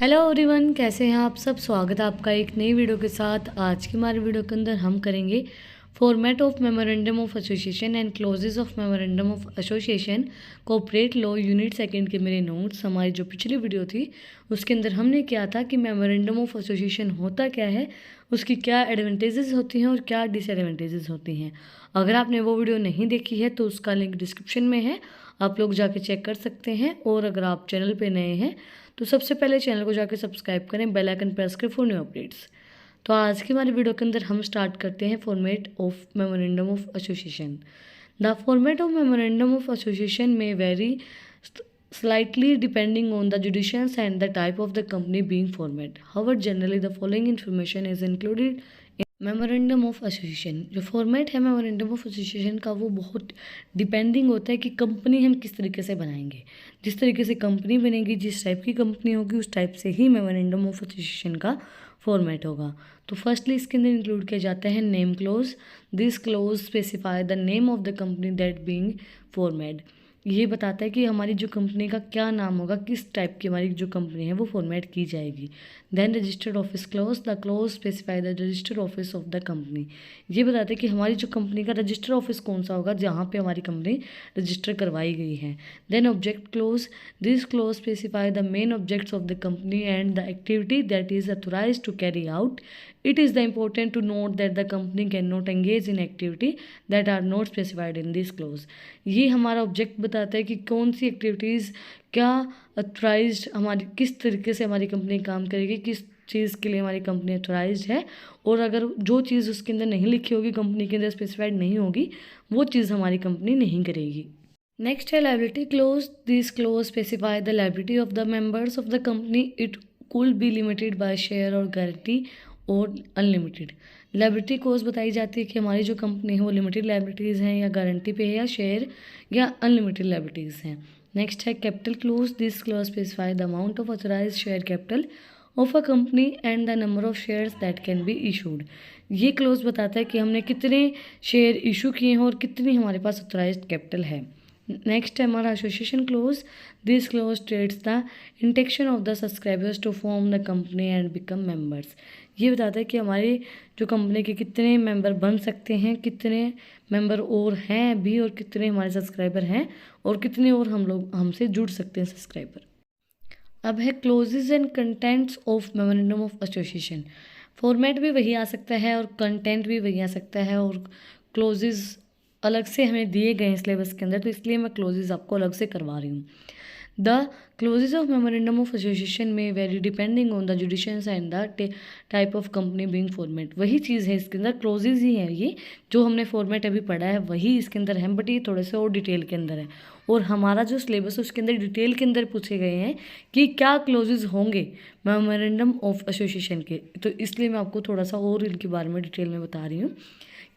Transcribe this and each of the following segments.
Hello everyone, कैसे हैं आप सब। स्वागत है आपका एक नई वीडियो के साथ। आज की हमारी वीडियो के अंदर हम करेंगे format of memorandum of association and clauses of memorandum of association corporate law unit second के मेरे नोट्स। हमारी जो पिछली वीडियो थी उसके अंदर हमने किया था कि मेमोरेंडम ऑफ एसोसिएशन होता क्या है, उसकी क्या एडवांटेजेस होती हैं और क्या डिसएडवांटेजेस होती हैं। अगर आपने वो वीडियो नहीं देखी है तो उसका लिंक डिस्क्रिप्शन में है, आप लोग जाके चेक कर सकते हैं। और अगर आप चैनल पे नए हैं तो सबसे पहले चैनल को जाकर सब्सक्राइब करें, बेल आइकन प्रेस करें फॉर न्यू अपडेट्स। तो आज की हमारी वीडियो के अंदर हम स्टार्ट करते हैं format of memorandum of association. The format of memorandum of association में very slightly depending on the jurisdictions and the type of the company being formed. However, generally the following information is included in memorandum of association. जो format है memorandum of association का वो बहुत depending होता है कि company हम किस तरीके से बनाएंगे। जिस तरीके से कंपनी बनेगी, जिस टाइप की कंपनी होगी, उस टाइप से ही मेमोरेंडम ऑफ एसोसिएशन का फॉर्मेट होगा। तो फर्स्टली इसके अंदर इंक्लूड किया जाता है name close. This clause specify the name of the company that being formed. ये बताता है कि हमारी जो कंपनी का क्या नाम होगा, किस टाइप की हमारी जो कंपनी है वो फॉर्मेट की जाएगी। Then registered office clause. The clause specify the registered office of the company. ये बताता है कि हमारी जो कंपनी का रजिस्टर्ड ऑफिस कौन सा होगा, जहाँ पे हमारी कंपनी रजिस्टर करवाई गई है। Then object clause. This clause specify the main objects of the company and the activity that is authorise to carry out. It is the important to note that the company cannot engage in activity that are not specified in this clause. ये हमारा object बताता है कि कौन सी activities क्या authorised, हमारी किस तरीके से हमारी कंपनी काम करेगी, किस चीज़ के लिए हमारी कंपनी अथोराइज्ड है। और अगर जो चीज़ उसके अंदर नहीं लिखी होगी, कंपनी के अंदर स्पेसिफाइड नहीं होगी, वो चीज़ हमारी कंपनी नहीं करेगी। नेक्स्ट है liability close. This clause specify the liability of the members of the company. It could be limited by share और गारंटी और अनलिमिटेड। लाइबिलिटी क्लोज बताई जाती है कि हमारी जो कंपनी है वो लिमिटेड लाइबिलिटीज़ हैं या गारंटी पे है या शेयर या अनलिमिटेड लाइबिलिटीज़ हैं। नेक्स्ट है capital close. This clause specify the amount of authorised share capital of a company and the number of shares that can be issued. ये क्लोज बताता है कि हमने कितने शेयर इशू किए हैं और कितनी हमारे पास ऑथराइज्ड कैपिटल है। नेक्स्ट है हमारा association clause. This clause states the intention of the subscribers to form the company and become members. ये बताता है कि हमारे जो कंपनी के कितने मेंबर बन सकते हैं, कितने मेंबर और हैं भी, और कितने हमारे सब्सक्राइबर हैं और कितने और हम लोग हमसे जुड़ सकते हैं सब्सक्राइबर। अब है clauses and contents of memorandum of association. Format भी वही आ सकता है और कंटेंट भी वही आ सकता है, और क्लोजेज अलग से हमें दिए गए हैं सिलेबस के अंदर, तो इसलिए मैं क्लोजेज आपको अलग से करवा रही हूँ। The clauses of memorandum of association में vary depending on the jurisdictions and the type of company being formed. वही चीज़ है इसके अंदर, क्लोजेज ही हैं। ये जो हमने फॉर्मेट अभी पढ़ा है वही इसके अंदर है, बट ये थोड़े से और डिटेल के अंदर है। और हमारा जो सिलेबस है उसके अंदर डिटेल के अंदर पूछे गए हैं कि क्या क्लोजेज होंगे मेमोरेंडम ऑफ एसोसिएशन के, तो इसलिए मैं आपको थोड़ा सा और इनके बारे में डिटेल में बता रही हूँ।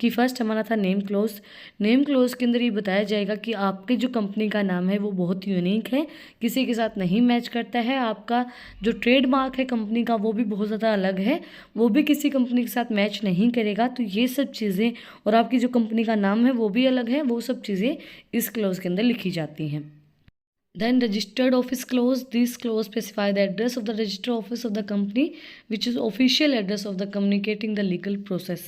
कि फर्स्ट हमारा था नेम क्लोज। नेम क्लोज के अंदर ये बताया जाएगा कि आपकी जो कंपनी का नाम है वो बहुत यूनिक है, किसी के साथ नहीं मैच करता है। आपका जो ट्रेडमार्क है कंपनी का वो भी बहुत ज़्यादा अलग है, वो भी किसी कंपनी के साथ मैच नहीं करेगा। तो ये सब चीज़ें, और आपकी जो कंपनी का नाम है वो भी अलग है, वो सब चीज़ें इस क्लोज के अंदर लिखी जाती हैं। Then registered office clause. This clause specify the address of the registered office of the company, which is official address of the communicating the legal process.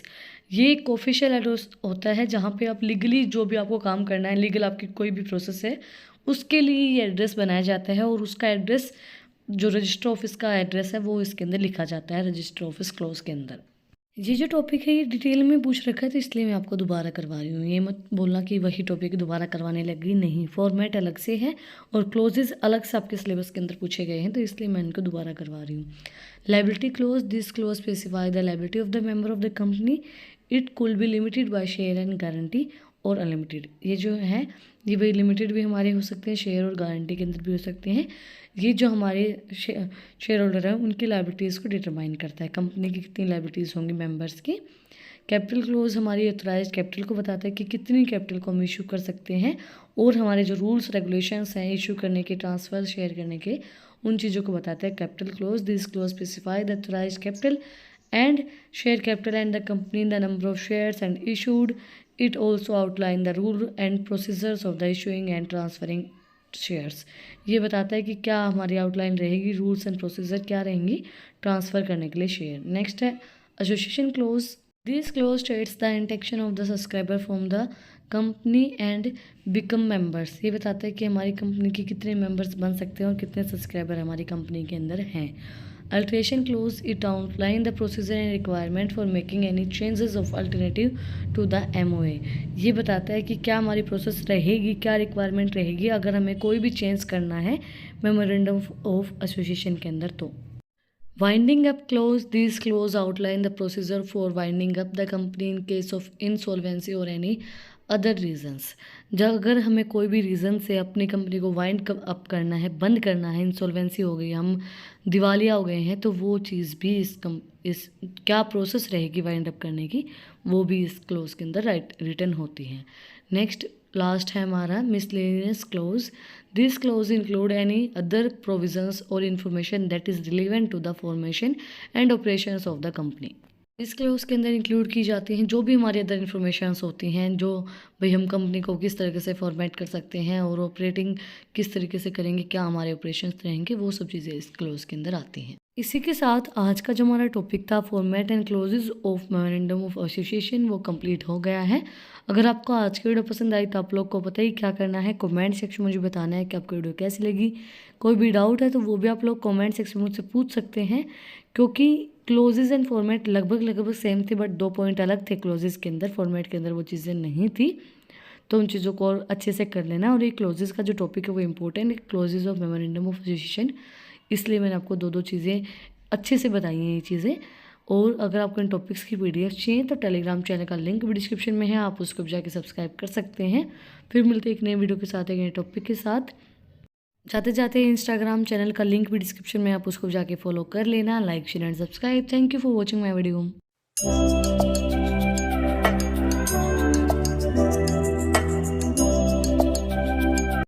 ये एक ऑफिशियल एड्रेस होता है जहाँ पे आप लीगली जो भी आपको काम करना है, लीगल आपकी कोई भी प्रोसेस है, उसके लिए ये एड्रेस बनाया जाता है। और उसका एड्रेस जो रजिस्टर ऑफिस का एड्रेस है वो इसके अंदर लिखा जाता है रजिस्टर ऑफिस क्लोज के अंदर। ये जो टॉपिक है ये डिटेल में पूछ रखा है, तो इसलिए मैं आपको दोबारा करवा रही हूँ। ये मत बोलना कि वही टॉपिक दोबारा करवाने लगी, नहीं। फॉर्मेट अलग से है और क्लोजेज अलग से आपके सिलेबस के अंदर पूछे गए हैं, तो इसलिए मैं इनको दोबारा करवा रही हूँ। Liability close. This clause specify the liability of the member of the company. It कुल B limited by share and guarantee और अनलिमिटेड। ये जो है ये वही लिमिटेड भी हमारे हो सकते हैं, शेयर और गारंटी के अंदर भी हो सकते हैं। ये जो हमारे शेयर होल्डर हैं उनकी लाइबिलिटीज़ को डिटरमाइन करता है, कंपनी की कितनी लाइबिलिटीज़ होंगी मेंबर्स की। कैपिटल क्लोज हमारी ऑथराइज्ड कैपिटल को बताता है कि कितनी कैपिटल को हम इशू कर सकते हैं, और हमारे जो रूल्स रेगुलेशंस हैं इशू करने के, ट्रांसफ़र शेयर करने के, उन चीज़ों को बताता है capital close. This clause specify the authorised capital and share capital and the company, the number of shares and issued. It also outline the rule and procedures of the issuing and transferring shares. ये बताता है कि क्या हमारी outline रहेगी, rules and procedure क्या रहेंगी transfer करने के लिए शेयर। नेक्स्ट है association clause. This clause states the intention of the subscriber from the company and become members. ये बताता है कि हमारी कंपनी के कितने मेंबर्स बन सकते हैं और कितने सब्सक्राइबर हमारी कंपनी के अंदर हैं। Alteration clause it outline the procedure and requirement for making any changes of alternative to the MOA। ये बताता है कि क्या हमारी प्रोसेस रहेगी, क्या रिक्वायरमेंट रहेगी अगर हमें कोई भी चेंज करना है मेमोरेंडम ऑफ एसोसिएशन के अंदर। तो winding up close, this close outline the procedure for winding up the company in case of insolvency और एनी अदर रीजंस। जब अगर हमें कोई भी रीज़न से अपनी कंपनी को वाइंड अप करना है, बंद करना है, इंसॉल्वेंसी हो गई, हम दिवालिया हो गए हैं, तो वो चीज़ भी इस क्या प्रोसेस रहेगी वाइंड अप करने की, वो भी इस क्लोज के अंदर रिटर्न होती है। नेक्स्ट लास्ट है हमारा miscellaneous clause. This clause include any other provisions और information that is relevant to the formation and operations of the company. इस क्लोज के अंदर इंक्लूड की जाती हैं जो भी हमारी अदर इन्फॉर्मेशंस होती हैं, जो भाई हम कंपनी को किस तरीके से फॉर्मेट कर सकते हैं और ऑपरेटिंग किस तरीके से करेंगे, क्या हमारे ऑपरेशंस रहेंगे, वो सब चीज़ें इस क्लोज के अंदर आती हैं। इसी के साथ आज का जो हमारा टॉपिक था format and clauses of memorandum of association, वो कंप्लीट हो गया है। अगर आपको आज की वीडियो पसंद आई तो आप लोग को पता ही क्या करना है, कमेंट सेक्शन में मुझे बताना है कि आपको वीडियो कैसी लगी। कोई भी डाउट है तो वो भी आप लोग कमेंट सेक्शन में मुझसे पूछ सकते हैं, क्योंकि क्लोजेज एंड फॉर्मेट लगभग सेम थे, बट 2 पॉइंट अलग थे क्लोजेज के अंदर, फॉर्मेट के अंदर वो चीज़ें नहीं थी। तो उन चीज़ों को और अच्छे से कर लेना। और ये क्लोजेज का जो टॉपिक है वो इम्पोर्टेंट है, clauses of memorandum of association, इसलिए मैंने आपको 2 चीज़ें अच्छे से बताई हैं ये चीज़ें। और अगर आपको इन टॉपिक्स की PDF चाहिए तो टेलीग्राम चैनल का लिंक भी डिस्क्रिप्शन में है, आप उसको भी जाके सब्सक्राइब कर सकते हैं। फिर मिलते हैं एक नए वीडियो के साथ, एक नए टॉपिक के साथ। जाते जाते इंस्टाग्राम चैनल का लिंक भी डिस्क्रिप्शन में, आप उसको जाके फॉलो कर लेना। Like share and subscribe. Thank you for watching my video.